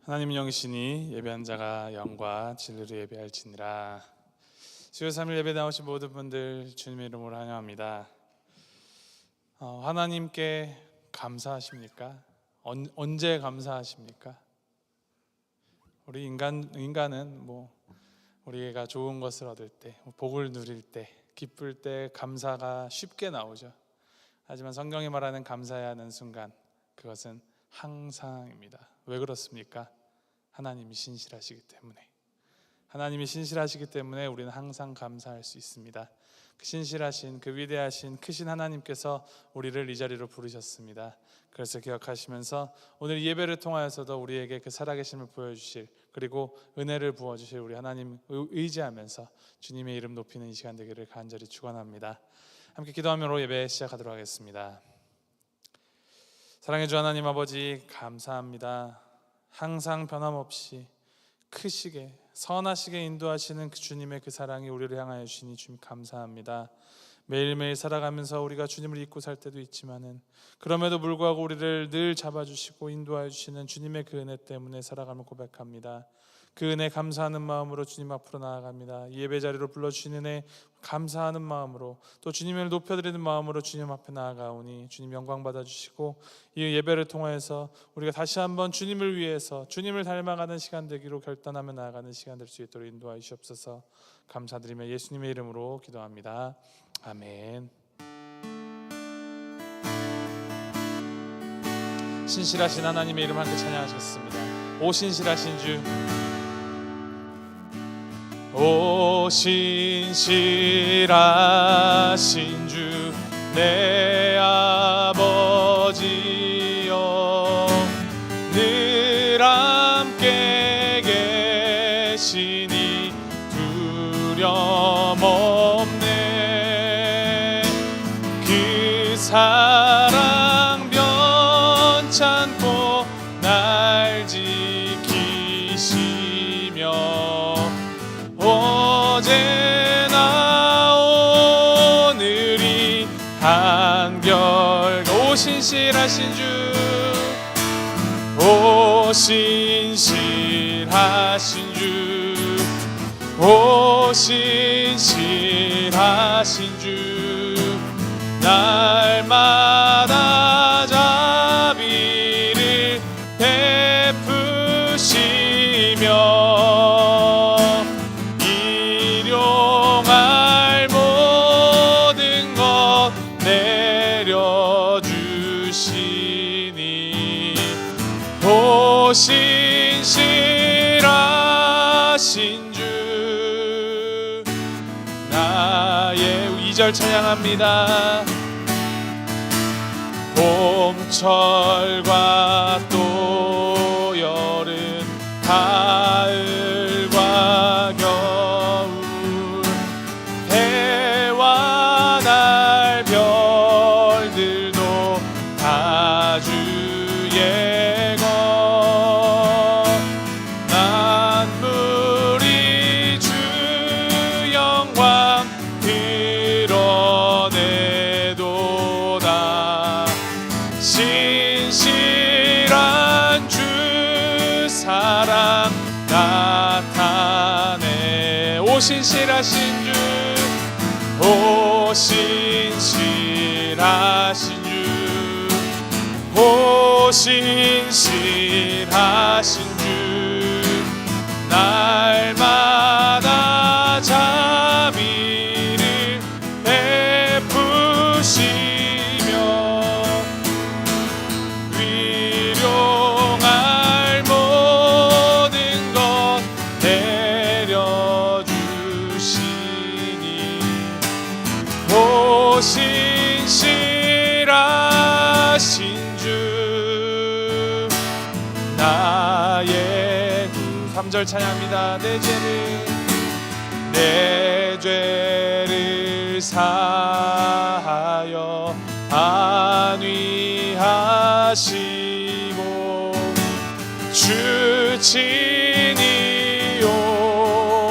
하나님 영이시니 예배한 자가 영과 진리로 예배할지니라. 수요 3일 예배 나오신 모든 분들 주님의 이름으로 환영합니다. 하나님께 감사하십니까? 언제 감사하십니까? 우리 인간은 우리가 좋은 것을 얻을 때, 복을 누릴 때, 기쁠 때 감사가 쉽게 나오죠. 하지만 성경이 말하는 감사해야 하는 순간, 그것은 항상입니다. 왜 그렇습니까? 하나님이 신실하시기 때문에. 하나님이 신실하시기 때문에 우리는 항상 감사할 수 있습니다. 그 신실하신, 그 위대하신 크신 하나님께서 우리를 이 자리로 부르셨습니다. 그래서 기억하시면서 오늘 예배를 통하여서도 우리에게 그 살아계심을 보여주실, 그리고 은혜를 부어주실 우리 하나님 의지하면서 주님의 이름 높이는 이 시간 되기를 간절히 축원합니다. 함께 기도하며 예배 시작하도록 하겠습니다. 사랑해 주 하나님 아버지, 감사합니다. 항상 변함없이 크시게 선하시게 인도하시는 그 주님의 그 사랑이 우리를 향하여 주시니 주님 감사합니다. 매일매일 살아가면서 우리가 주님을 잊고 살 때도 있지만은 그럼에도 불구하고 우리를 늘 잡아주시고 인도하여 주시는 주님의 그 은혜 때문에 살아감을 고백합니다. 그 은혜 감사하는 마음으로 주님 앞으로 나아갑니다. 이 예배 자리로 불러주시는 은혜 감사하는 마음으로, 또 주님을 높여드리는 마음으로 주님 앞에 나아가오니 주님 영광 받아주시고 이 예배를 통해서 우리가 다시 한번 주님을 위해서 주님을 닮아가는 시간 되기로 결단하며 나아가는 시간 될 수 있도록 인도하여 주옵소서. 감사드리며 예수님의 이름으로 기도합니다. 아멘. 신실하신 하나님의 이름 함께 찬양하시겠습니다. 오 신실하신 주, 오 신실하신 주 내 아버지여, 늘 함께 계시니 두려움 없네. 그 사랑 변찮고 날 지키시며 어제나 오늘이 한결. 오 신실하신 주, 오 신실하신 주, 오 신실하신 주, 날마다 자비를 베푸시며 일용할 모든 것 내려주시니 오 신실하신 주 나의. 2절 찬양합니다. 봄철과 또 여름, 가을과 겨울, 해와 달 별들도 다 주의 것. 만물이 주 영광 드러내도다. 신실한 주 사랑 나타내. 오 신실하신 주, 오 신실하신 주, 오 신실하신 주, 날마다 자비를 베푸시며 일용할 모든 것 내려주시니 오 신실하신 주 나의 구. 3절 찬양합니다. 내 죄를 사하여 안위하시고 주 친히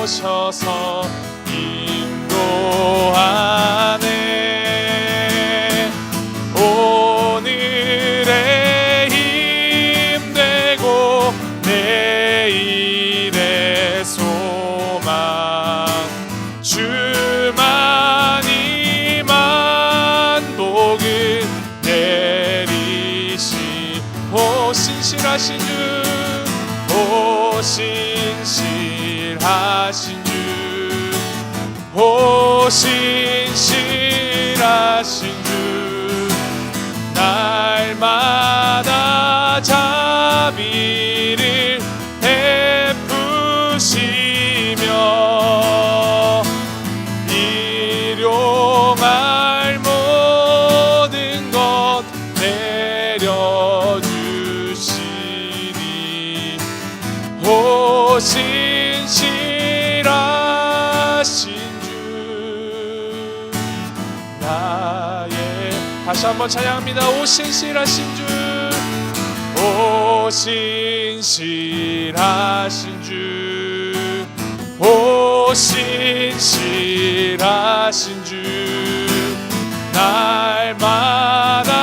오셔서 인도하네. 오늘의 힘 되고 내 신실하신 주, 오 신실하신 주, 오 신실하신 주, 날마다 자비를 베푸시며 일용할 모든 것 내려주시니 오 신실하신 주 나의 다시 한번 찬양합니다. 오 신실하신 주, 오 신실하신 주, 오 신실하신 주, 날마다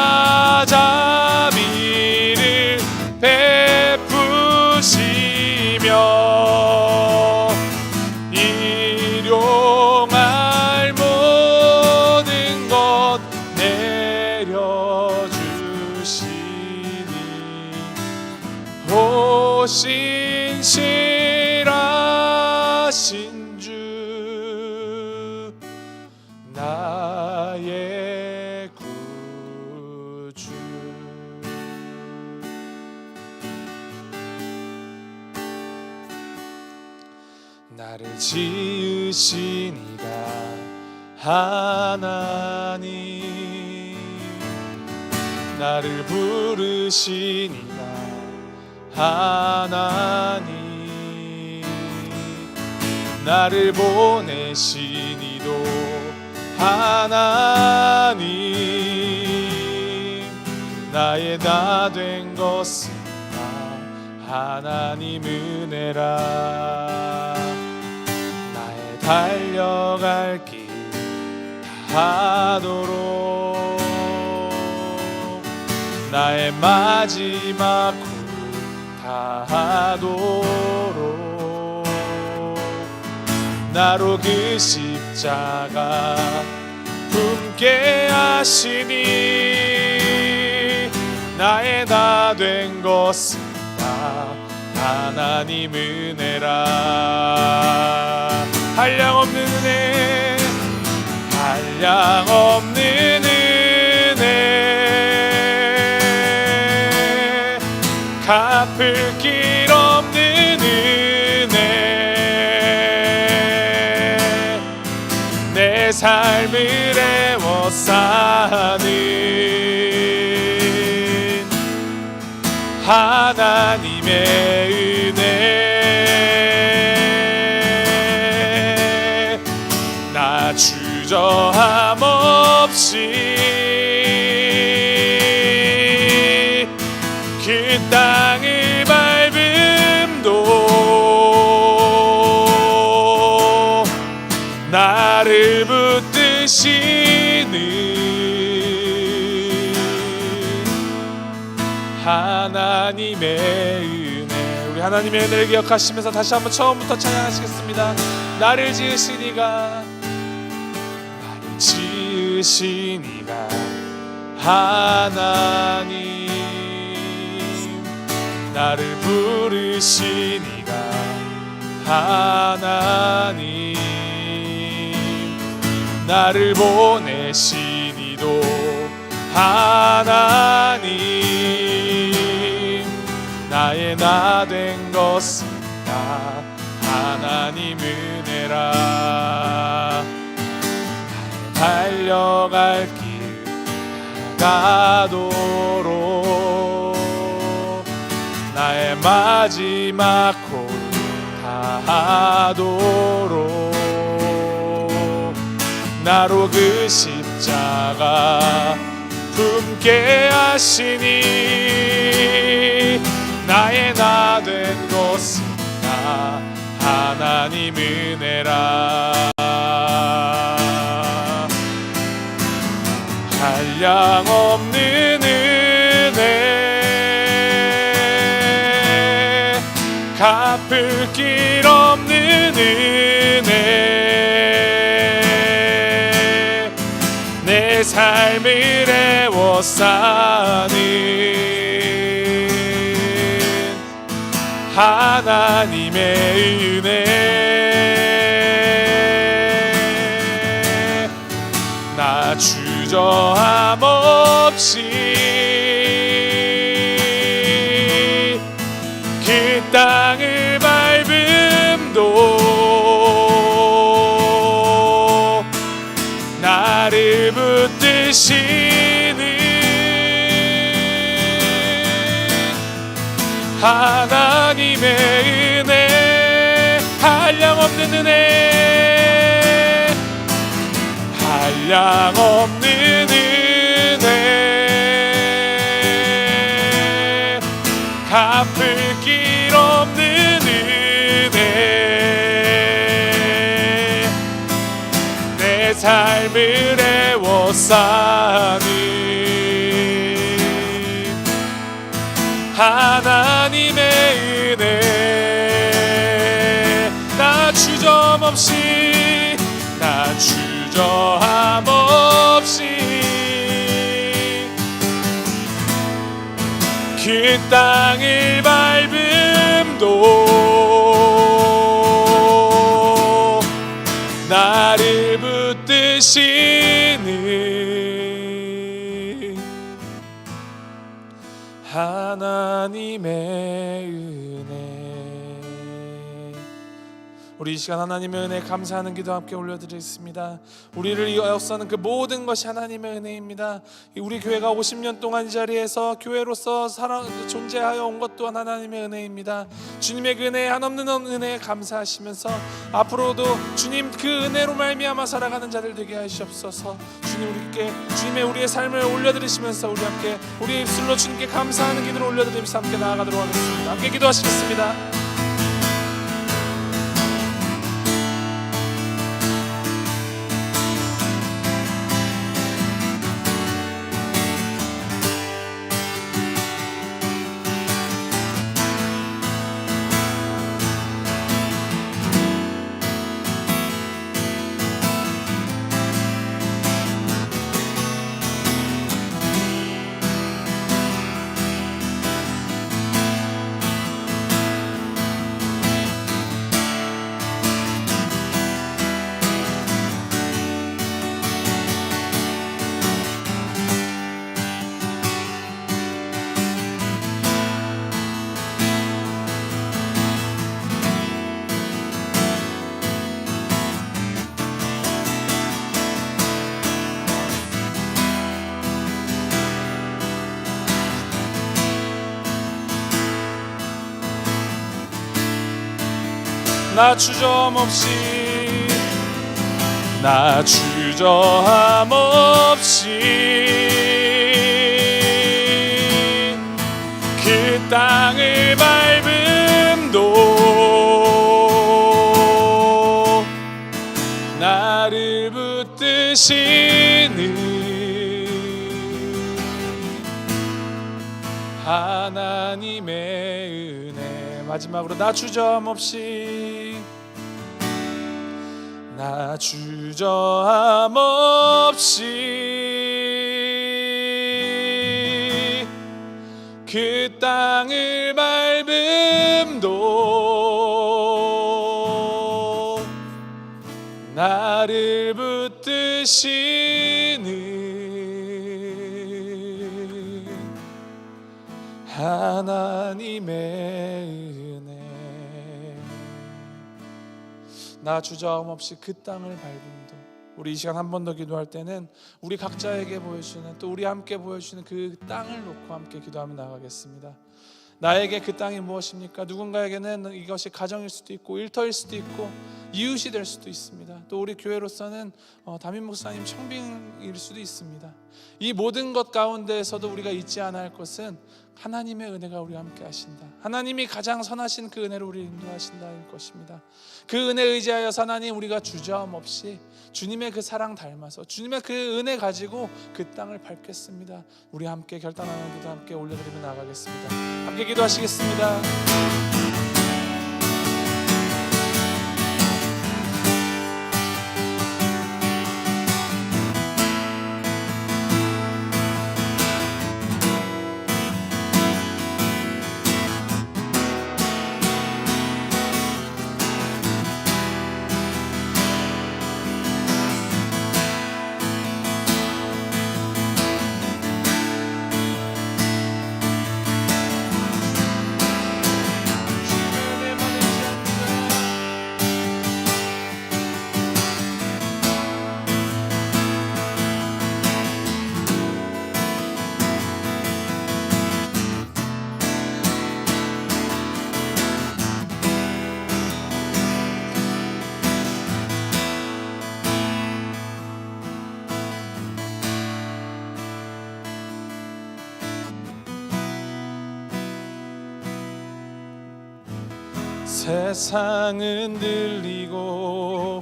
자비를 베푸시며 일용할 모든 것 내려주시니 오 신실하신 주 나의 구주. 나를 지으신 이가 하나님, 나를 부르신 이가 하나님, 나를 보내신 이도 하나님, 나의 나 된 것은 다 하나님 은혜라. 나의 달려갈 길 다하도록, 나의 마지막 후 다하도록, 나로 그 십자가 품게 하시니 나의 나 된 것은 다 하나님 은혜라. 한량없는 은혜, 한량없는 은혜, 갚을 길 없는 은혜, 내 삶을 애워싸는 하나님의 은혜, 나 주저함 없이 그 땅을 밟음도 나를 붙드시는 하나님의 은혜. 우리 하나님의 은혜를 기억하시면서 다시 한번 처음부터 찬양하시겠습니다. 나를 지으신 이가, 나를 지으신 이가 하나님, 나를 부르신 이가 하나님, 나를 보내신 이도 하나님, 나의 나 된 것은 다 하나님 은혜라. 달려갈 길 가도록, 나의 마지막 골 다하도록, 나로 그 십자가 품게 하시니 나의 나 된 것은 다 하나님 은혜라. 한량없는 은혜, 갚을 길 없는 은혜, 내 삶을 애워싸는 하나님의 은혜 나 주저함 없이 그 땅을 밟음도 나를 붙드시는 하나님의 은혜 한량없는 은혜 한량없는 은혜 갚을 길 없는 은혜 내 삶을 애워싸는 하나님의 은혜 나 주저함 없이 그 땅을 밟음도 나를 붙드시는 하나님의 은혜. 우리 이 시간 하나님의 은혜에 감사하는 기도 함께 올려드리겠습니다. 우리를 이어서는 그 모든 것이 하나님의 은혜입니다. 우리 교회가 50년 동안 이 자리에서 교회로서 존재하여 온 것 또한 하나님의 은혜입니다. 주님의 그 은혜에 한없는 은혜에 감사하시면서 앞으로도 주님 그 은혜로 말미암아 살아가는 자들 되게 하시옵소서. 주님의 우리의 삶을 올려드리시면서 우리 함께 우리의 입술로 주님께 감사하는 기도를 올려드리면서 함께 나아가도록 하겠습니다. 함께 기도하시겠습니다. 나 주저함 없이 그 땅을 밟음도 나를 붙드시는 하나님의 은혜. 마지막으로 나 주저함 없이 그 땅을 밟음도 나를 붙드시는 하나님의 은혜. 나 주저함 없이 그 땅을 밟음도. 우리 이 시간 한 번 더 기도할 때는 우리 각자에게 보여주는 또 우리 함께 보여주는 그 땅을 놓고 함께 기도하며 나가겠습니다. 나에게 그 땅이 무엇입니까? 누군가에게는 이것이 가정일 수도 있고 일터일 수도 있고 이웃이 될 수도 있습니다. 또 우리 교회로서는 담임 목사님 청빙일 수도 있습니다. 이 모든 것 가운데에서도 우리가 잊지 않아야 할 것은 하나님의 은혜가 우리와 함께 하신다. 하나님이 가장 선하신 그 은혜로 우리를 인도하신다는 것입니다. 그 은혜에 의지하여서 하나님 우리가 주저함 없이 주님의 그 사랑 닮아서 주님의 그 은혜 가지고 그 땅을 밟겠습니다. 우리 함께 결단하는 기도 함께 올려드리며 나가겠습니다. 함께 기도하시겠습니다. 세상은 들리고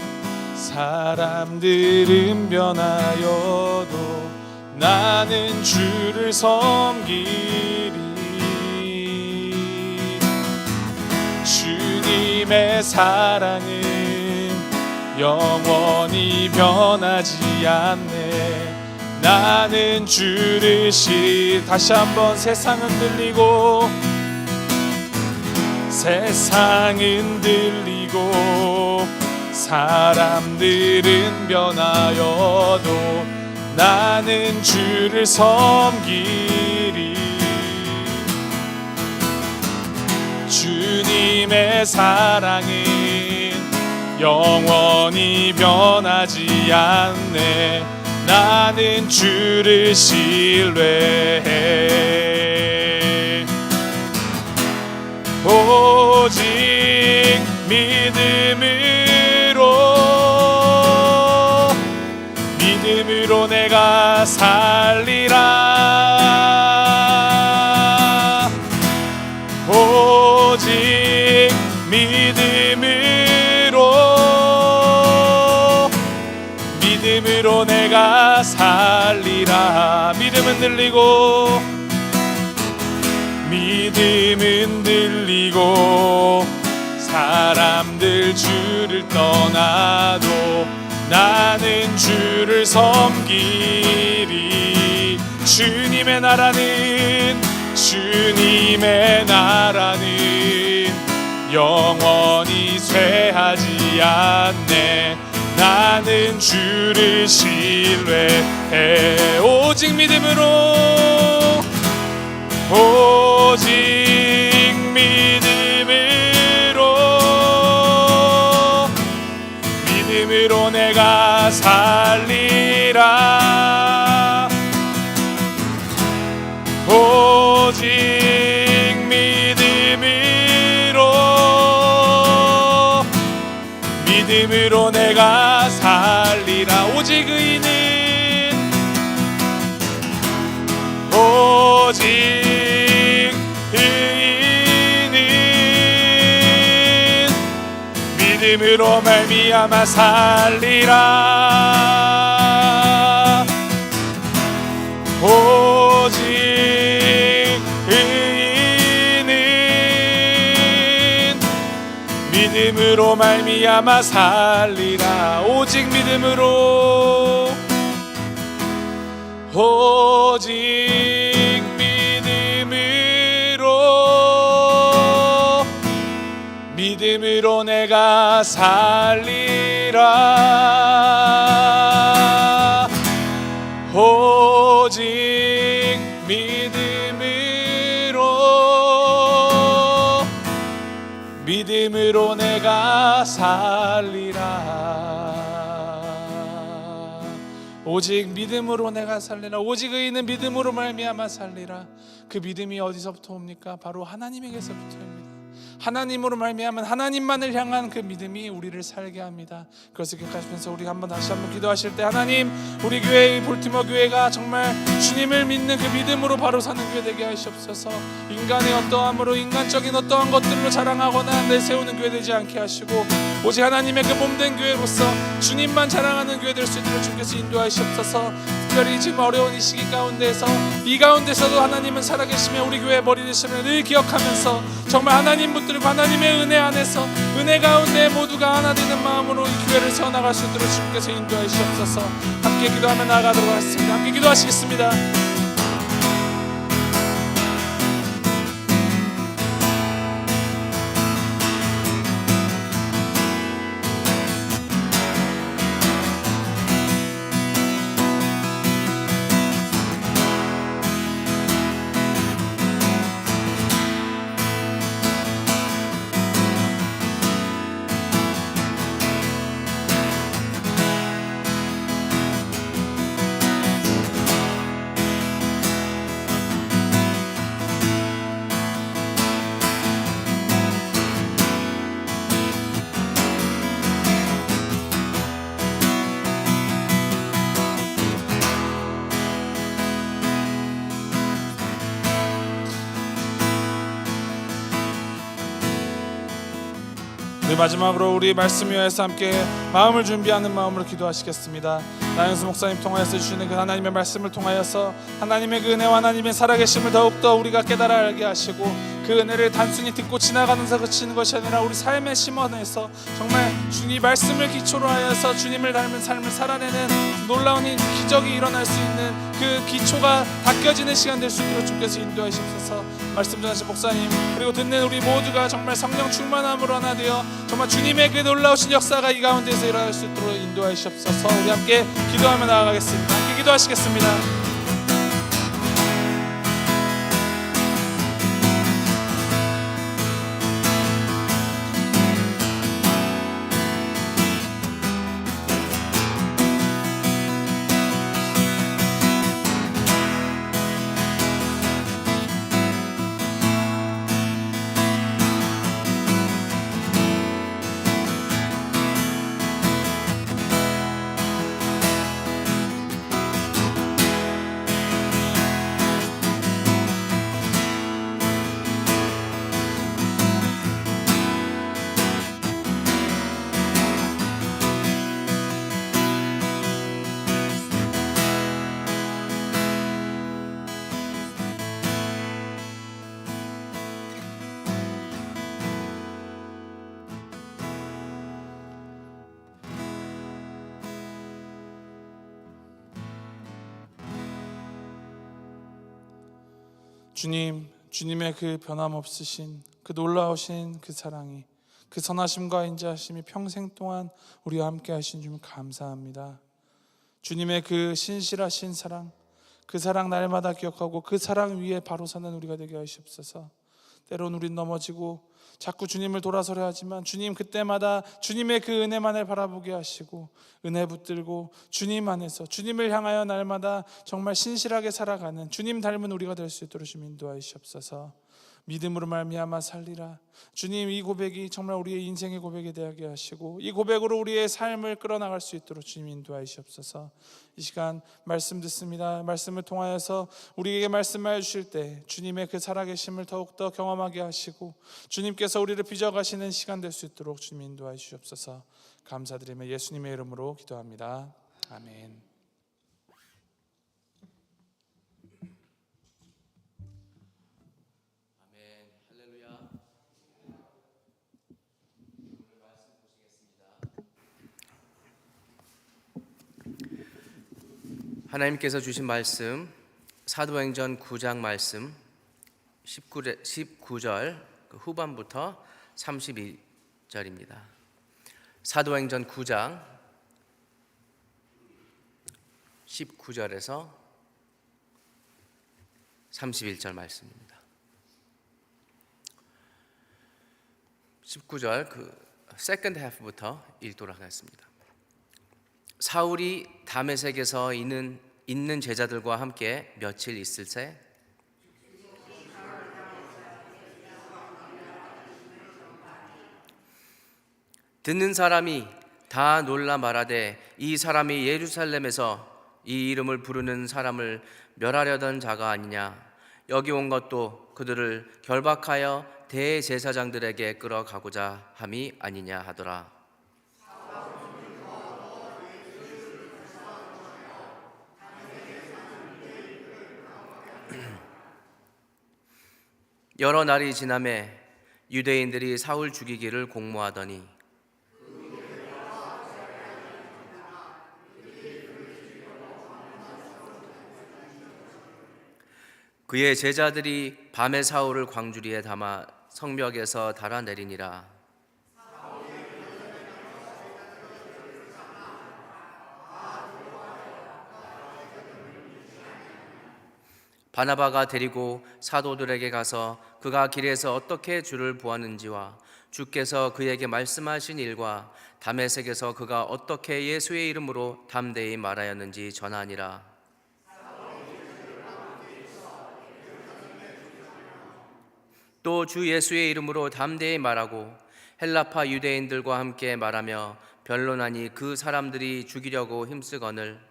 사람들은 변하여도 나는 주를 섬기리. 주님의 사랑은 영원히 변하지 않네. 나는 주를 다시 한번. 세상은 들리고 세상은 들리고 사람들은 변하여도 나는 주를 섬기리. 주님의 사랑은 영원히 변하지 않네. 나는 주를 신뢰해. 오직 믿음으로 내가 살리라. 오직 믿음으로 내가 살리라. 믿음은 들리고 사람들 주를 떠나도 나는 주를 섬기리. 주님의 나라는 영원히 쇠하지 않네. 나는 주를 신뢰해. 오직 믿음으로 내가 살리라. 오직 믿음으로 내가 살리라. 오직 의인은 믿음으로 말미암아 살리라. 오직 의인은 믿음으로 말미암아 살리라. 오직 믿음으로 내가 살리라. 오직 믿음으로 내가 살리라. 오직 믿음으로 내가 살리라. 오직 의인은 믿음으로 말미암아 살리라. 그 믿음이 어디서부터 옵니까? 바로 하나님에게서부터입니다. 하나님으로 말미암은 하나님만을 향한 그 믿음이 우리를 살게 합니다. 그것을 기억하시면서 우리 다시 한번 기도하실 때, 하나님, 우리 교회의 볼티모 교회가 정말 주님을 믿는 그 믿음으로 바로 사는 교회 되게 하시옵소서. 인간의 어떠함으로, 인간적인 어떠한 것들로 자랑하거나 내세우는 교회 되지 않게 하시고, 오직 하나님의 그 몸된 교회로서 주님만 자랑하는 교회 될 수 있도록 주께서 인도하시옵소서. 특별히 지금 어려운 이 시기 가운데서, 이 가운데서도 하나님은 살아계시며 우리 교회의 머리 되시며 늘 기억하면서 정말 하나님 붙들고 하나님의 은혜 안에서, 은혜 가운데 모두가 하나 되는 마음으로 이 교회를 세워나갈 수 있도록 주께서 인도하시옵소서. 함께 기도하며 나아가도록 하겠습니다. 함께 기도하시겠습니다. 우리 마지막으로 우리 말씀 위에서 함께 마음을 준비하는 마음으로 기도하시겠습니다. 나영수 목사님 통하여서 주시는 그 하나님의 말씀을 통하여서 하나님의 그 은혜와 하나님의 살아계심을 더욱더 우리가 깨달아 알게 하시고, 그 은혜를 단순히 듣고 지나가면서 그치는 것이 아니라 우리 삶의 심원에서 정말 주님 말씀을 기초로 하여서 주님을 닮은 삶을 살아내는 놀라운 기적이 일어날 수 있는 그 기초가 닦여지는 시간 될 수 있도록 주께서 인도하시옵소서. 말씀 전하신 목사님 그리고 듣는 우리 모두가 정말 성령 충만함으로 하나 되어 정말 주님의 그 놀라우신 역사가 이 가운데서 일어날 수 있도록 인도하시옵소서. 우리 함께 기도하며 나아가겠습니다. 함께 기도하시겠습니다. 주님, 주님의 그 변함없으신 그 놀라우신 그 사랑이, 그 선하심과 인자하심이 평생 동안 우리와 함께 하신 줄 감사합니다. 주님의 그 신실하신 사랑, 그 사랑 날마다 기억하고 그 사랑 위에 바로 서는 우리가 되게 하시옵소서. 때론 우린 넘어지고 자꾸 주님을 돌아서려 하지만 주님 그때마다 주님의 그 은혜만을 바라보게 하시고 은혜 붙들고 주님 안에서 주님을 향하여 날마다 정말 신실하게 살아가는 주님 닮은 우리가 될 수 있도록 주님 인도하시옵소서. 믿음으로 말미암아 살리라. 주님, 이 고백이 정말 우리의 인생의 고백이 되게 하시고 이 고백으로 우리의 삶을 끌어나갈 수 있도록 주님 인도하시옵소서. 이 시간 말씀 듣습니다. 말씀을 통하여서 우리에게 말씀하여 주실 때 주님의 그 살아계심을 더욱더 경험하게 하시고 주님께서 우리를 빚어가시는 시간 될 수 있도록 주님 인도하여 주시옵소서. 감사드리며 예수님의 이름으로 기도합니다. 아멘. 하나님께서 주신 말씀 사도행전 9장 말씀 19절 후반부터 32절입니다. 사도행전 9장 19절에서 31절 말씀입니다. 19절 그 세컨드 하프부터 읽도록 하겠습니다. 사울이 다메섹에서 있는 제자들과 함께 며칠 있을새 듣는 사람이 다 놀라 말하되 이 사람이 예루살렘에서 이 이름을 부르는 사람을 멸하려던 자가 아니냐. 여기 온 것도 그들을 결박하여 대제사장들에게 끌어가고자 함이 아니냐 하더라. 여러 날이 지나매 유대인들이 사울 죽이기를 공모하더니 그의 제자들이 밤에 사울을 광주리에 담아 성벽에서 달아내리니라. 바나바가 데리고 사도들에게 가서 그가 길에서 어떻게 주를 보았는지와 주께서 그에게 말씀하신 일과 다메섹에서 그가 어떻게 예수의 이름으로 담대히 말하였는지 전하니라. 또 주 예수의 이름으로 담대히 말하고 헬라파 유대인들과 함께 말하며 변론하니 그 사람들이 죽이려고 힘쓰거늘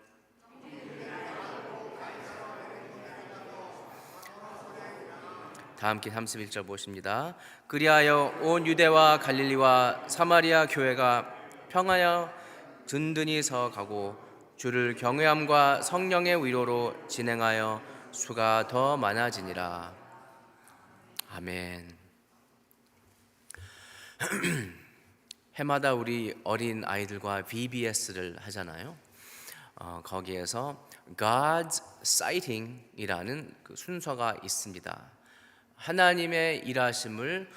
다 함께 31절 보십니다. 그리하여 온 유대와 갈릴리와 사마리아 교회가 평하여 든든히 서 가고 주를 경외함과 성령의 위로로 진행하여 수가 더 많아지니라. 아멘. 해마다 우리 어린 아이들과 VBS를 하잖아요. 거기에서 God's Sighting이라는 그 순서가 있습니다. 하나님의 일하심을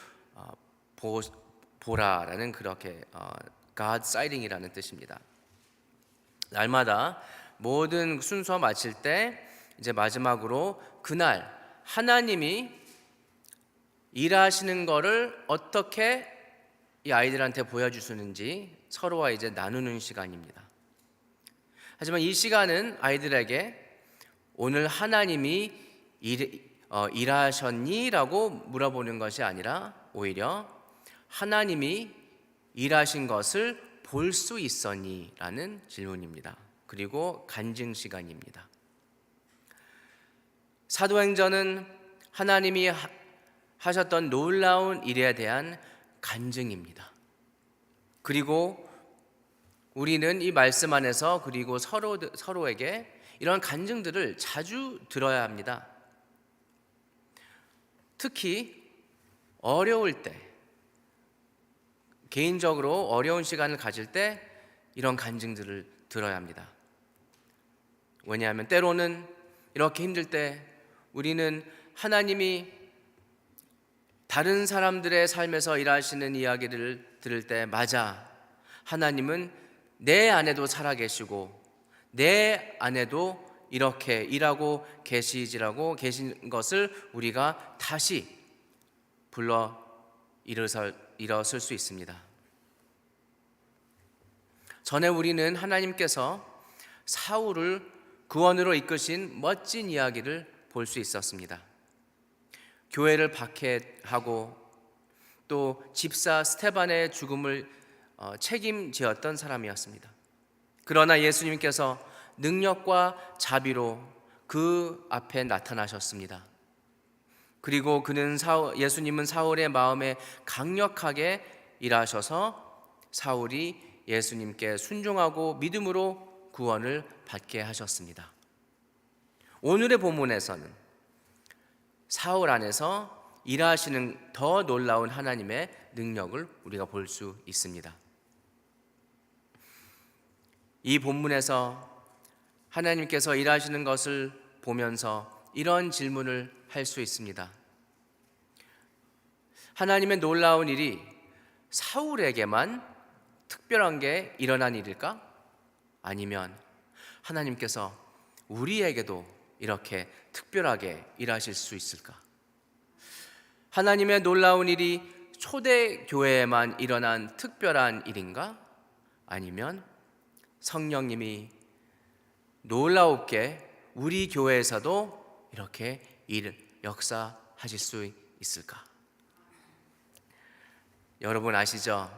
보라라는 그렇게 God's Sighting이라는 뜻입니다. 날마다 모든 순서 마칠 때 이제 마지막으로 그날 하나님이 일하시는 거를 어떻게 이 아이들한테 보여주시는지 서로와 이제 나누는 시간입니다. 하지만 이 시간은 아이들에게 오늘 하나님이 일하셨니? 라고 물어보는 것이 아니라 오히려 하나님이 일하신 것을 볼 수 있었니? 라는 질문입니다. 그리고 간증 시간입니다. 사도행전은 하나님이 하셨던 놀라운 일에 대한 간증입니다. 그리고 우리는 이 말씀 안에서 그리고 서로에게 이런 간증들을 자주 들어야 합니다. 특히 어려울 때, 개인적으로 어려운 시간을 가질 때 이런 간증들을 들어야 합니다. 왜냐하면 때로는 이렇게 힘들 때 우리는 하나님이 다른 사람들의 삶에서 일하시는 이야기를 들을 때 맞아, 하나님은 내 안에도 살아계시고 내 안에도 이렇게 일하고 계신 것을 우리가 다시 불러 일어설 수 있습니다. 전에 우리는 하나님께서 사울을 구원으로 이끄신 멋진 이야기를 볼 수 있었습니다. 교회를 박해하고 또 집사 스테반의 죽음을 책임지었던 사람이었습니다. 그러나 예수님께서 능력과 자비로 그 앞에 나타나셨습니다. 그리고 예수님은 사울의 마음에 강력하게 일하셔서 사울이 예수님께 순종하고 믿음으로 구원을 받게 하셨습니다. 오늘의 본문에서는 사울 안에서 일하시는 더 놀라운 하나님의 능력을 우리가 볼 수 있습니다. 이 본문에서 하나님께서 일하시는 것을 보면서 이런 질문을 할 수 있습니다. 하나님의 놀라운 일이 사울에게만 특별한 게 일어난 일일까? 아니면 하나님께서 우리에게도 이렇게 특별하게 일하실 수 있을까? 하나님의 놀라운 일이 초대교회에만 일어난 특별한 일인가? 아니면 성령님이 놀라웠게 우리 교회에서도 이렇게 역사하실 수 있을까? 여러분 아시죠?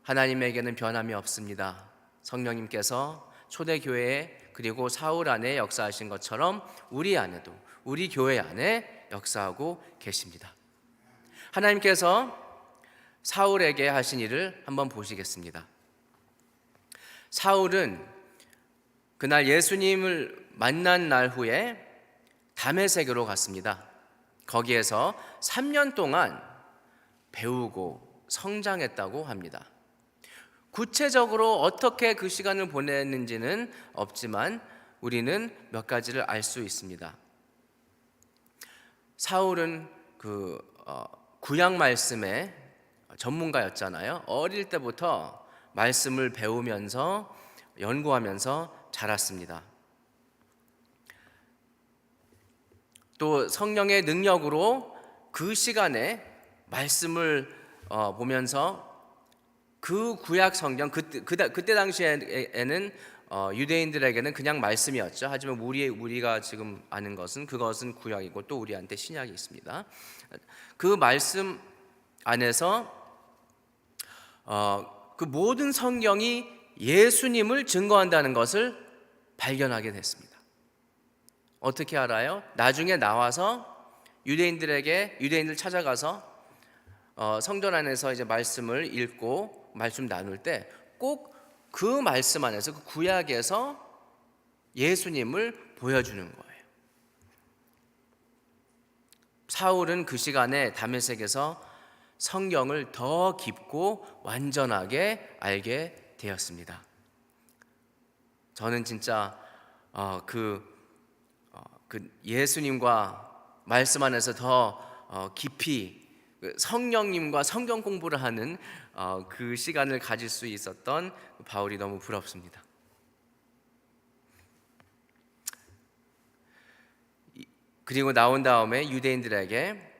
하나님에게는 변함이 없습니다. 성령님께서 초대교회에 그리고 사울 안에 역사하신 것처럼 우리 안에도, 우리 교회 안에 역사하고 계십니다. 하나님께서 사울에게 하신 일을 한번 보시겠습니다. 사울은 그날 예수님을 만난 날 후에 다메섹으로 갔습니다. 거기에서 3년 동안 배우고 성장했다고 합니다. 구체적으로 어떻게 그 시간을 보냈는지는 없지만 우리는 몇 가지를 알 수 있습니다. 사울은 구약 말씀의 전문가였잖아요. 어릴 때부터 말씀을 배우면서 연구하면서 자랐습니다. 또 성령의 능력으로 그 시간에 말씀을 보면서 그 구약 성경 그때 당시에는 유대인들에게는 그냥 말씀이었죠. 하지만 우리가 지금 아는 그것은 구약이고 또 우리한테 신약이 있습니다. 그 말씀 안에서 그 모든 성경이 예수님을 증거한다는 것을 발견하게 됐습니다. 어떻게 알아요? 나중에 나와서 유대인들 찾아가서 성전 안에서 이제 말씀을 읽고 말씀 나눌 때 꼭 그 말씀 안에서, 그 구약에서 예수님을 보여주는 거예요. 사울은 그 시간에 다메섹에서 성경을 더 깊고 완전하게 알게 되었습니다. 저는 진짜 그 예수님과 말씀 안에서 더 깊이 성령님과 성경 공부를 하는 그 시간을 가질 수 있었던 바울이 너무 부럽습니다. 그리고 나온 다음에 유대인들에게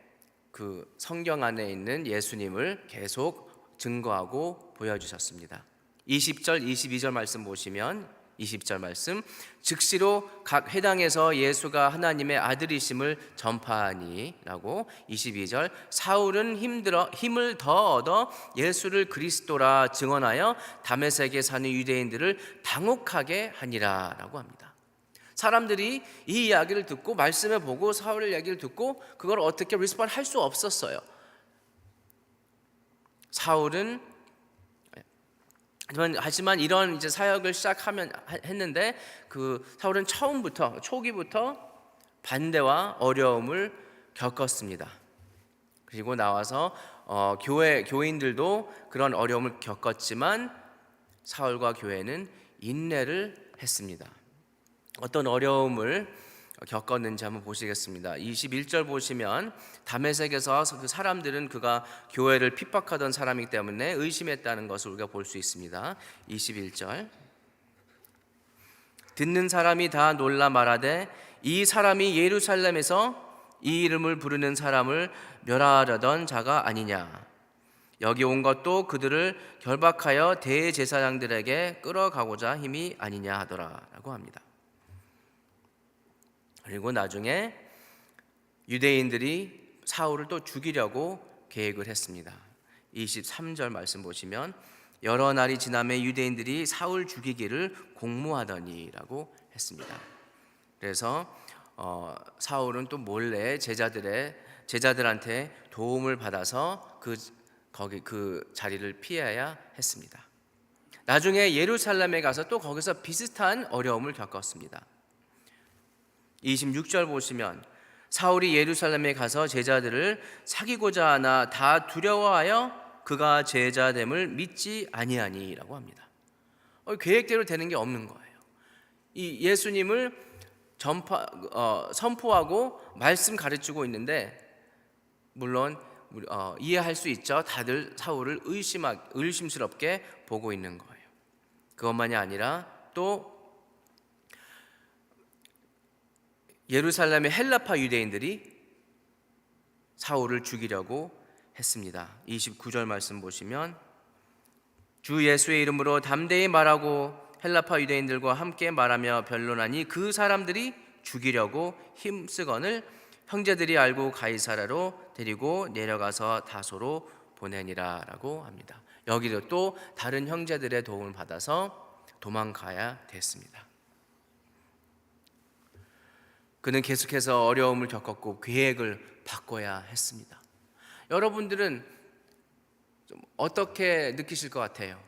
그 성경 안에 있는 예수님을 계속 증거하고 보여주셨습니다. 20절, 22절 말씀 보시면 20절 말씀, 즉시로 각 회당에서 예수가 하나님의 아들이심을 전파하니 라고, 22절, 사울은 힘을 더 얻어 예수를 그리스도라 증언하여 다메섹에 사는 유대인들을 당혹하게 하니라 라고 합니다. 사람들이 이 이야기를 듣고 말씀을 보고 사울의 이야기를 듣고 그걸 어떻게 리스폰드 할 수 없었어요. 하지만 이런 이제 사역을 했는데 그 사울은 초기부터 반대와 어려움을 겪었습니다. 그리고 나와서 교인들도 그런 어려움을 겪었지만 사울과 교회는 인내를 했습니다. 어떤 어려움을 겪었는지 한번 보시겠습니다. 21절 보시면 다메섹에서 그 사람들은 그가 교회를 핍박하던 사람이기 때문에 의심했다는 것을 우리가 볼 수 있습니다. 21절, 듣는 사람이 다 놀라 말하되 이 사람이 예루살렘에서 이 이름을 부르는 사람을 멸하려던 자가 아니냐. 여기 온 것도 그들을 결박하여 대제사장들에게 끌어가고자 힘이 아니냐 하더라 라고 합니다. 그리고 나중에 유대인들이 사울을 또 죽이려고 계획을 했습니다. 23절 말씀 보시면 여러 날이 지나매 유대인들이 사울 죽이기를 공모하더니라고 했습니다. 그래서 사울은 또 몰래 제자들한테 도움을 받아서 그 자리를 피해야 했습니다. 나중에 예루살렘에 가서 또 거기서 비슷한 어려움을 겪었습니다. 26절 보시면 사울이 예루살렘에 가서 제자들을 사귀고자 하나 다 두려워하여 그가 제자됨을 믿지 아니하니라고 합니다. 계획대로 되는 게 없는 거예요. 이 예수님을 선포하고 말씀 가르치고 있는데 물론 이해할 수 있죠. 다들 사울을 의심스럽게 보고 있는 거예요. 그것만이 아니라 또 예루살렘의 헬라파 유대인들이 사울을 죽이려고 했습니다. 29절 말씀 보시면 주 예수의 이름으로 담대히 말하고 헬라파 유대인들과 함께 말하며 변론하니 그 사람들이 죽이려고 힘쓰거늘 형제들이 알고 가이사라로 데리고 내려가서 다소로 보내니라 라고 합니다. 여기도 또 다른 형제들의 도움을 받아서 도망가야 됐습니다. 그는 계속해서 어려움을 겪었고 계획을 바꿔야 했습니다. 여러분들은 좀 어떻게 느끼실 것 같아요?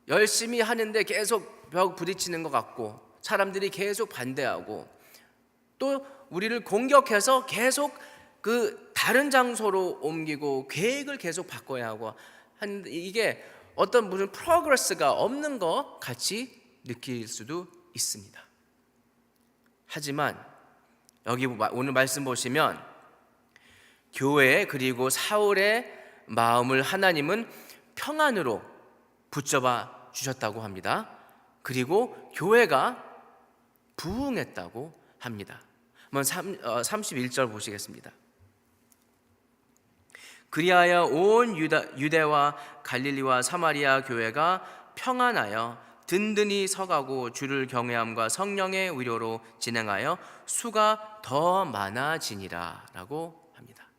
열심히 하는데 계속 벽 부딪히는 것 같고 사람들이 계속 반대하고 또 우리를 공격해서 계속 그 다른 장소로 옮기고 계획을 계속 바꿔야 하고 하는데 이게 어떤 무슨 프로그레스가 없는 것 같이 느낄 수도 있습니다. 하지만 여기 오늘 말씀 보시면 교회 그리고 사울의 마음을 하나님은 평안으로 붙잡아 주셨다고 합니다. 그리고 교회가 부흥했다고 합니다. 한번 31절 보시겠습니다. 그리하여 온 유대와 갈릴리와 사마리아 교회가 평안하여 든든히 서가고 주를 경외함과 성령의 위로로 진행하여 수가 더 많아지니라 라고 합니다.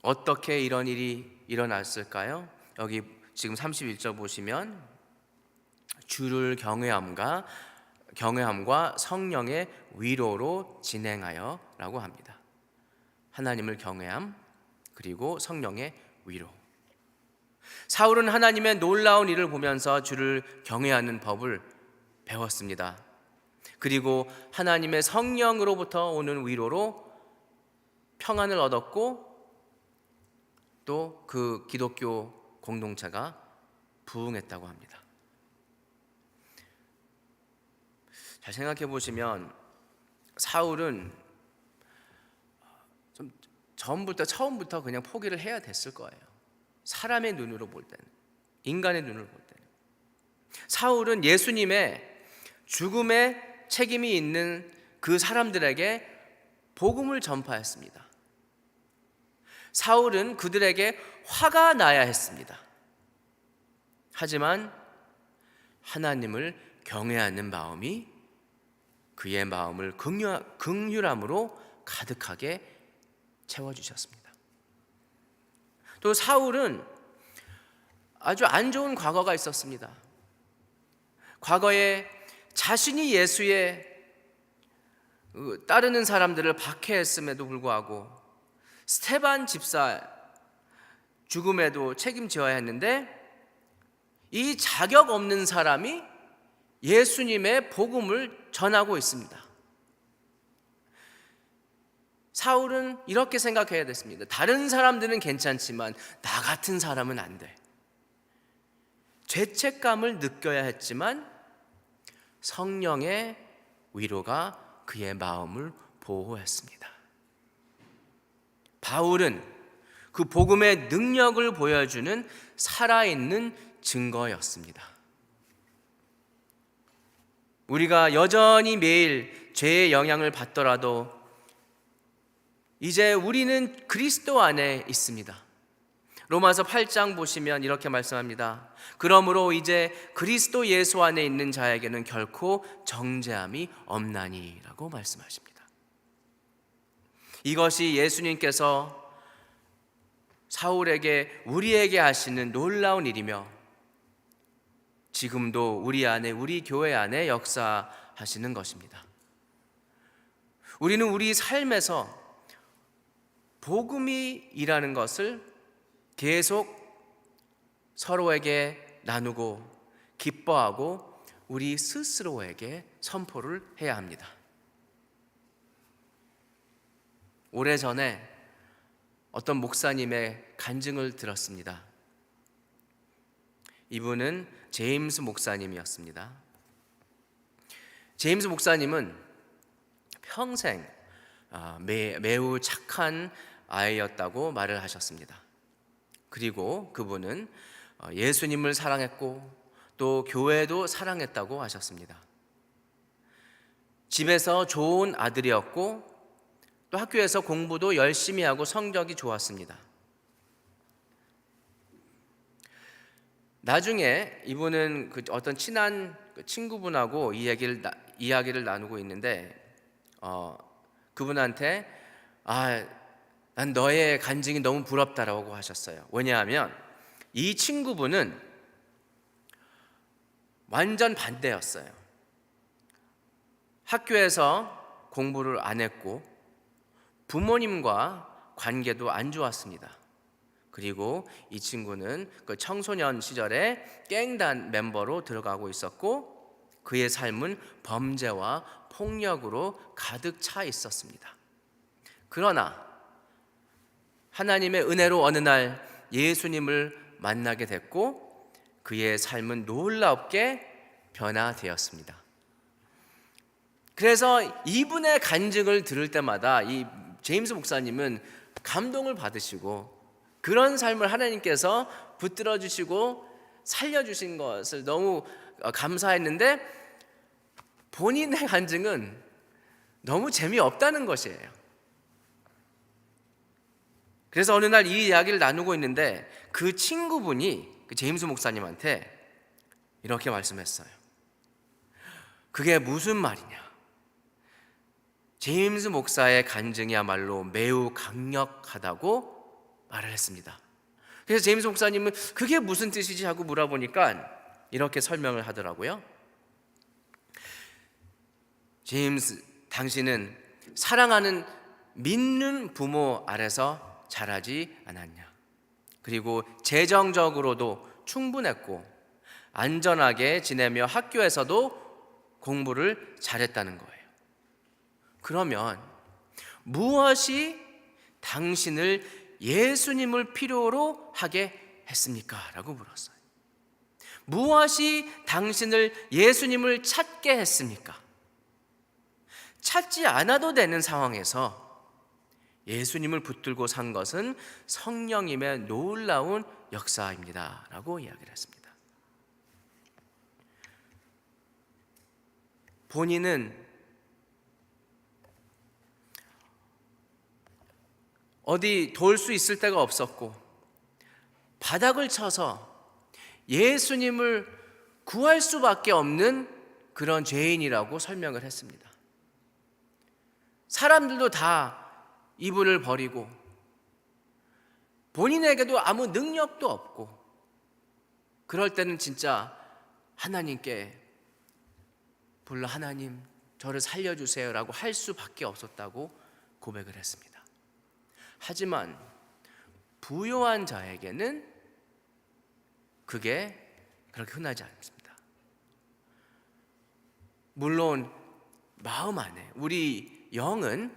어떻게 이런 일이 일어났을까요? 여기 지금 31절 보시면 주를 경외함과 성령의 위로로 진행하여라고 합니다. 하나님을 경외함 그리고 성령의 위로. 사울은 하나님의 놀라운 일을 보면서 주를 경외하는 법을 배웠습니다. 그리고 하나님의 성령으로부터 오는 위로로 평안을 얻었고 또 그 기독교 공동체가 부흥했다고 합니다. 잘 생각해 보시면 사울은 좀 처음부터 그냥 포기를 해야 됐을 거예요. 사람의 눈으로 볼 때는, 인간의 눈으로 볼 때는. 사울은 예수님의 죽음의 책임이 있는 그 사람들에게 복음을 전파했습니다. 사울은 그들에게 화가 나야 했습니다. 하지만 하나님을 경외하는 마음이 그의 마음을 긍휼함으로 가득하게 채워주셨습니다. 또 사울은 아주 안 좋은 과거가 있었습니다. 과거에 자신이 예수에 따르는 사람들을 박해했음에도 불구하고 스데반 집사 죽음에도 책임져야 했는데 이 자격 없는 사람이 예수님의 복음을 전하고 있습니다. 사울은 이렇게 생각해야 됐습니다. 다른 사람들은 괜찮지만 나 같은 사람은 안 돼. 죄책감을 느껴야 했지만 성령의 위로가 그의 마음을 보호했습니다. 바울은 그 복음의 능력을 보여주는 살아있는 증거였습니다. 우리가 여전히 매일 죄의 영향을 받더라도 이제 우리는 그리스도 안에 있습니다. 로마서 8장 보시면 이렇게 말씀합니다. 그러므로 이제 그리스도 예수 안에 있는 자에게는 결코 정죄함이 없나니 라고 말씀하십니다. 이것이 예수님께서 사울에게 우리에게 하시는 놀라운 일이며 지금도 우리 안에, 우리 교회 안에 역사하시는 것입니다. 우리는 우리 삶에서 복음이 일하는 것을 계속 서로에게 나누고 기뻐하고 우리 스스로에게 선포를 해야 합니다. 오래전에 어떤 목사님의 간증을 들었습니다. 이분은 제임스 목사님이었습니다. 제임스 목사님은 평생 매우 착한 아이였다고 말을 하셨습니다. 그리고 그분은 예수님을 사랑했고 또 교회도 사랑했다고 하셨습니다. 집에서 좋은 아들이었고 또 학교에서 공부도 열심히 하고 성적이 좋았습니다. 나중에 이분은 어떤 친한 친구분하고 이야기를 나누고 있는데 그분한테 난 너의 간증이 너무 부럽다라고 하셨어요. 왜냐하면 이 친구분은 완전 반대였어요. 학교에서 공부를 안 했고 부모님과 관계도 안 좋았습니다. 그리고 이 친구는 그 청소년 시절에 갱단 멤버로 들어가고 있었고 그의 삶은 범죄와 폭력으로 가득 차 있었습니다. 그러나 하나님의 은혜로 어느 날 예수님을 만나게 됐고 그의 삶은 놀랍게 변화되었습니다. 그래서 이분의 간증을 들을 때마다 이 제임스 목사님은 감동을 받으시고 그런 삶을 하나님께서 붙들어 주시고 살려주신 것을 너무 감사했는데 본인의 간증은 너무 재미없다는 것이에요. 그래서 어느 날 이 이야기를 나누고 있는데 그 친구분이 그 제임스 목사님한테 이렇게 말씀했어요. 그게 무슨 말이냐? 제임스 목사의 간증이야말로 매우 강력하다고 말을 했습니다. 그래서 제임스 목사님은 그게 무슨 뜻이지 하고 물어보니까 이렇게 설명을 하더라고요. 제임스, 당신은 사랑하는 믿는 부모 아래서 자라지 않았냐? 그리고 재정적으로도 충분했고 안전하게 지내며 학교에서도 공부를 잘했다는 거예요. 그러면 무엇이 당신을 예수님을 필요로 하게 했습니까? 라고 물었어요. 무엇이 당신을 예수님을 찾게 했습니까? 찾지 않아도 되는 상황에서 예수님을 붙들고 산 것은 성령님의 놀라운 역사입니다 라고 이야기를 했습니다. 본인은 어디 돌 수 있을 데가 없었고 바닥을 쳐서 예수님을 구할 수밖에 없는 그런 죄인이라고 설명을 했습니다. 사람들도 다 이분을 버리고 본인에게도 아무 능력도 없고 그럴 때는 진짜 하나님께 불러 하나님 저를 살려주세요 라고 할 수밖에 없었다고 고백을 했습니다. 하지만 부요한 자에게는 그게 그렇게 흔하지 않습니다. 물론 마음 안에 우리 영은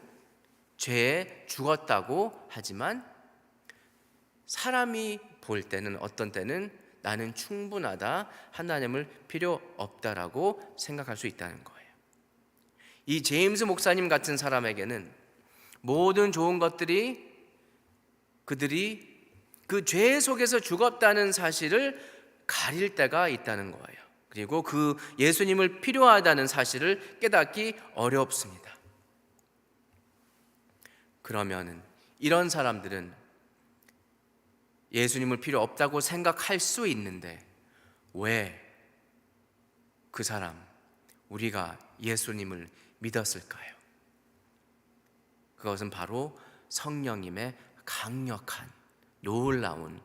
죄에 죽었다고 하지만 사람이 볼 때는 어떤 때는 나는 충분하다, 하나님을 필요 없다라고 생각할 수 있다는 거예요. 이 제임스 목사님 같은 사람에게는 모든 좋은 것들이 그들이 그 죄 속에서 죽었다는 사실을 가릴 때가 있다는 거예요. 그리고 그 예수님을 필요하다는 사실을 깨닫기 어렵습니다. 그러면 이런 사람들은 예수님을 필요 없다고 생각할 수 있는데 왜 그 사람, 우리가 예수님을 믿었을까요? 그것은 바로 성령님의 강력한 놀라운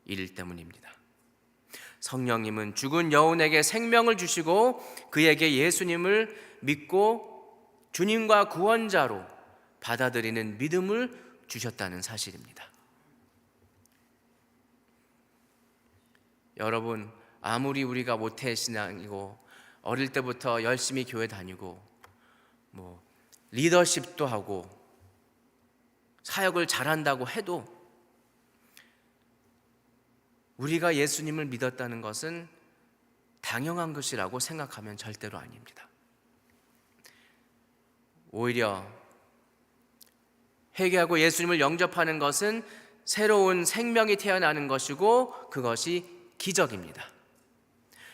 일 때문입니다. 성령님은 죽은 여운에게 생명을 주시고 그에게 예수님을 믿고 주님과 구원자로 받아들이는 믿음을 주셨다는 사실입니다. 여러분, 아무리 우리가 모태신앙이고 어릴 때부터 열심히 교회 다니고 리더십도 하고 사역을 잘한다고 해도 우리가 예수님을 믿었다는 것은 당연한 것이라고 생각하면 절대로 아닙니다. 오히려 회개하고 예수님을 영접하는 것은 새로운 생명이 태어나는 것이고 그것이 기적입니다.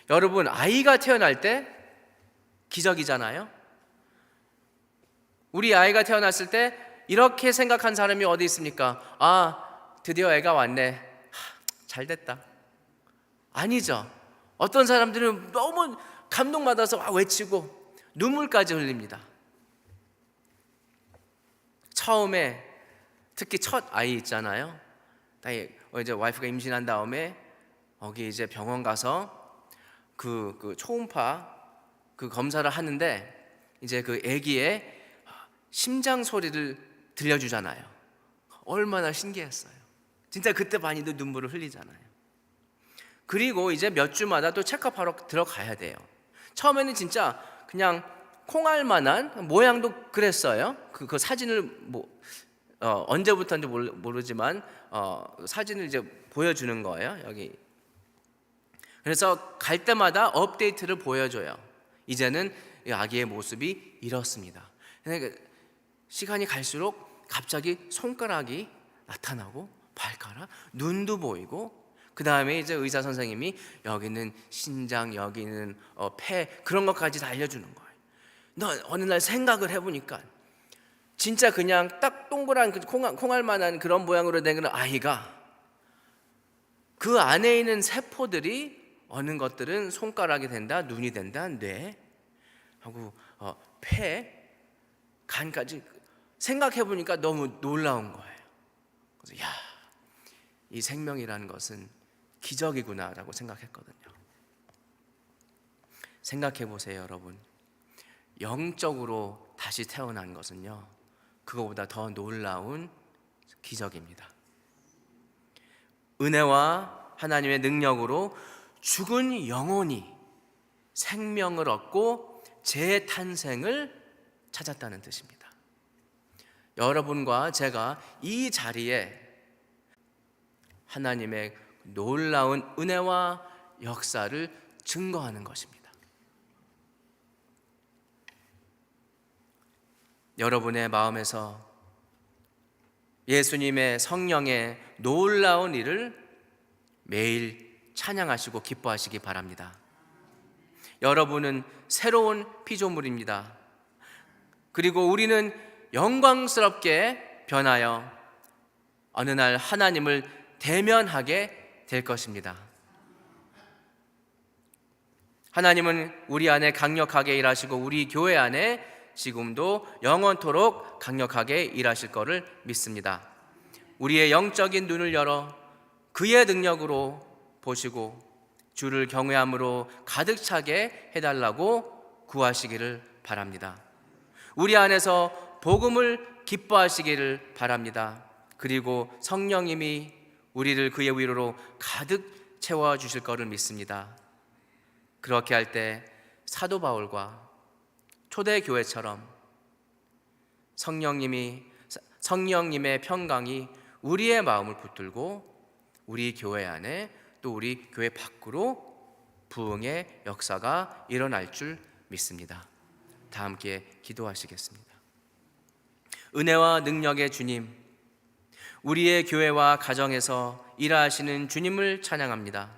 여러분, 아이가 태어날 때 기적이잖아요. 우리 아이가 태어났을 때 이렇게 생각한 사람이 어디 있습니까? 드디어 애가 왔네. 잘 됐다. 아니죠. 어떤 사람들은 너무 감동받아서 외치고 눈물까지 흘립니다. 처음에 특히 첫 아이 있잖아요. 이제 와이프가 임신한 다음에 거기 이제 병원 가서 그 초음파 그 검사를 하는데 이제 그 아기의 심장 소리를 들려주잖아요. 얼마나 신기했어요. 진짜 그때 많이도 눈물을 흘리잖아요. 그리고 이제 몇 주마다 또 체크업하러 들어가야 돼요. 처음에는 진짜 그냥 콩알만한 모양도 그랬어요. 그 사진을 언제부터인지 모르지만 사진을 이제 보여주는 거예요. 여기. 그래서 갈 때마다 업데이트를 보여줘요. 이제는 아기의 모습이 이렇습니다. 시간이 갈수록 갑자기 손가락이 나타나고 발가락, 눈도 보이고 그 다음에 이제 의사 선생님이 여기는 신장, 여기는 폐 그런 것까지 다 알려주는 거예요. 어느 날 생각을 해보니까 진짜 그냥 딱 동그란 콩알만한 그런 모양으로 된 아이가 그 안에 있는 세포들이 어느 것들은 손가락이 된다, 눈이 된다, 뇌 하고 폐, 간까지 생각해보니까 너무 놀라운 거예요. 그래서 이 생명이라는 것은 기적이구나라고 생각했거든요. 생각해보세요, 여러분. 영적으로 다시 태어난 것은요, 그거보다 더 놀라운 기적입니다. 은혜와 하나님의 능력으로 죽은 영혼이 생명을 얻고 재탄생을 찾았다는 뜻입니다. 여러분과 제가 이 자리에 하나님의 놀라운 은혜와 역사를 증거하는 것입니다. 여러분의 마음에서 예수님의 성령의 놀라운 일을 매일 찬양하시고 기뻐하시기 바랍니다. 여러분은 새로운 피조물입니다. 그리고 우리는 영광스럽게 변하여 어느 날 하나님을 대면하게 될 것입니다. 하나님은 우리 안에 강력하게 일하시고 우리 교회 안에 지금도 영원토록 강력하게 일하실 것을 믿습니다. 우리의 영적인 눈을 열어 그의 능력으로 보시고 주를 경외함으로 가득 차게 해달라고 구하시기를 바랍니다. 우리 안에서 복음을 기뻐하시기를 바랍니다. 그리고 성령님이 우리를 그의 위로로 가득 채워주실 것을 믿습니다. 그렇게 할 때 사도 바울과 초대교회처럼 성령님의 평강이 우리의 마음을 붙들고 우리 교회 안에 또 우리 교회 밖으로 부흥의 역사가 일어날 줄 믿습니다. 다 함께 기도하시겠습니다. 은혜와 능력의 주님, 우리의 교회와 가정에서 일하시는 주님을 찬양합니다.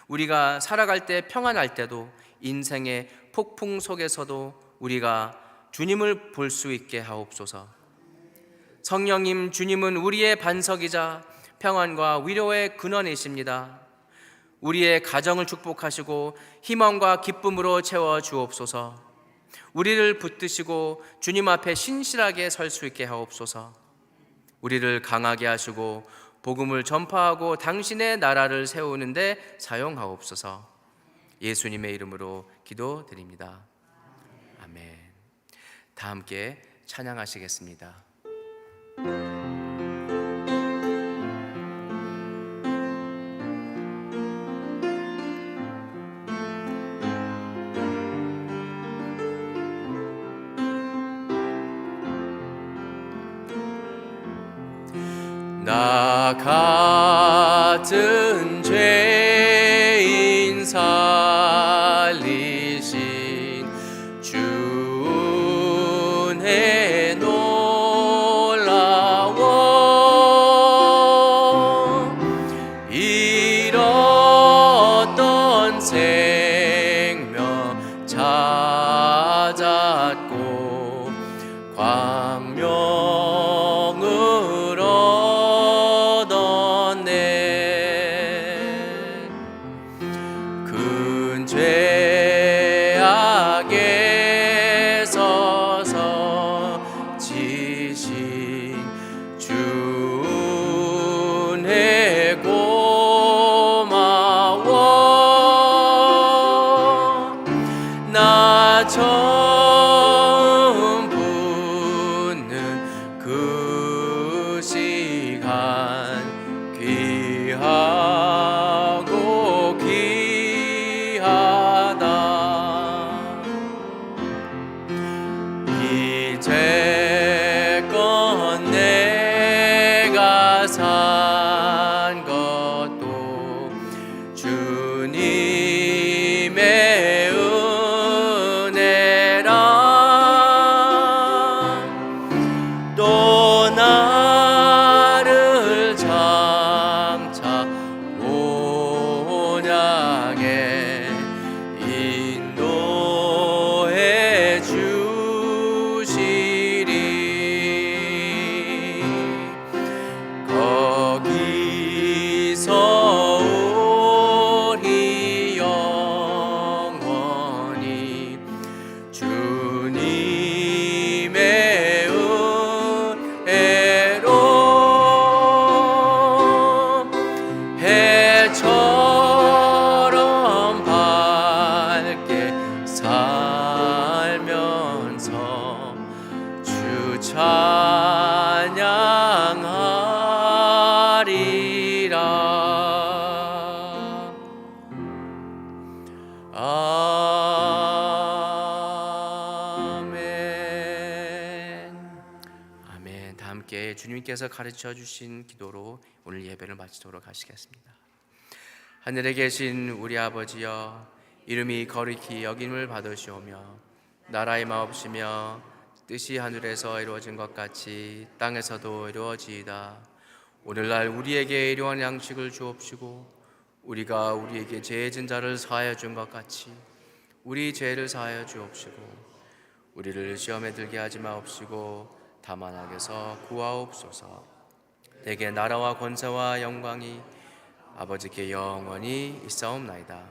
우리가 살아갈 때 평안할 때도 인생의 폭풍 속에서도 우리가 주님을 볼 수 있게 하옵소서. 성령님, 주님은 우리의 반석이자 평안과 위로의 근원이십니다. 우리의 가정을 축복하시고 희망과 기쁨으로 채워 주옵소서. 우리를 붙드시고 주님 앞에 신실하게 설 수 있게 하옵소서. 우리를 강하게 하시고 복음을 전파하고 당신의 나라를 세우는 데 사용하옵소서. 예수님의 이름으로 기도드립니다. 아멘. 다 함께 찬양하시겠습니다. 나 같은 죄인 살리신 주 은혜 놀라워 잃었던 생명 찾았고 광명을 얻었네. 큰 죄악에 서서 지신 주 은혜 고마워. 나 처음 붙는 그 시간 귀하고 귀하다. 이제껏 내가 산 것도 주님의 은혜라. 아멘. 아멘. 다 함께 주님께서 가르쳐 주신 기도로 오늘 예배를 마치도록 하시겠습니다. 하늘에 계신 우리 아버지여, 이름이 거룩히 여김을 받으시오며 나라의 마옵시며 뜻이 하늘에서 이루어진 것 같이 땅에서도 이루어지이다. 오늘날 우리에게 일용할 양식을 주옵시고 우리가 우리에게 죄 진 자를 사하여 준 것 같이 우리 죄를 사하여 주옵시고 우리를 시험에 들게 하지 마옵시고 다만 악에서 구하옵소서. 내게 나라와 권세와 영광이 아버지께 영원히 있사옵나이다.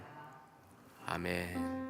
아멘.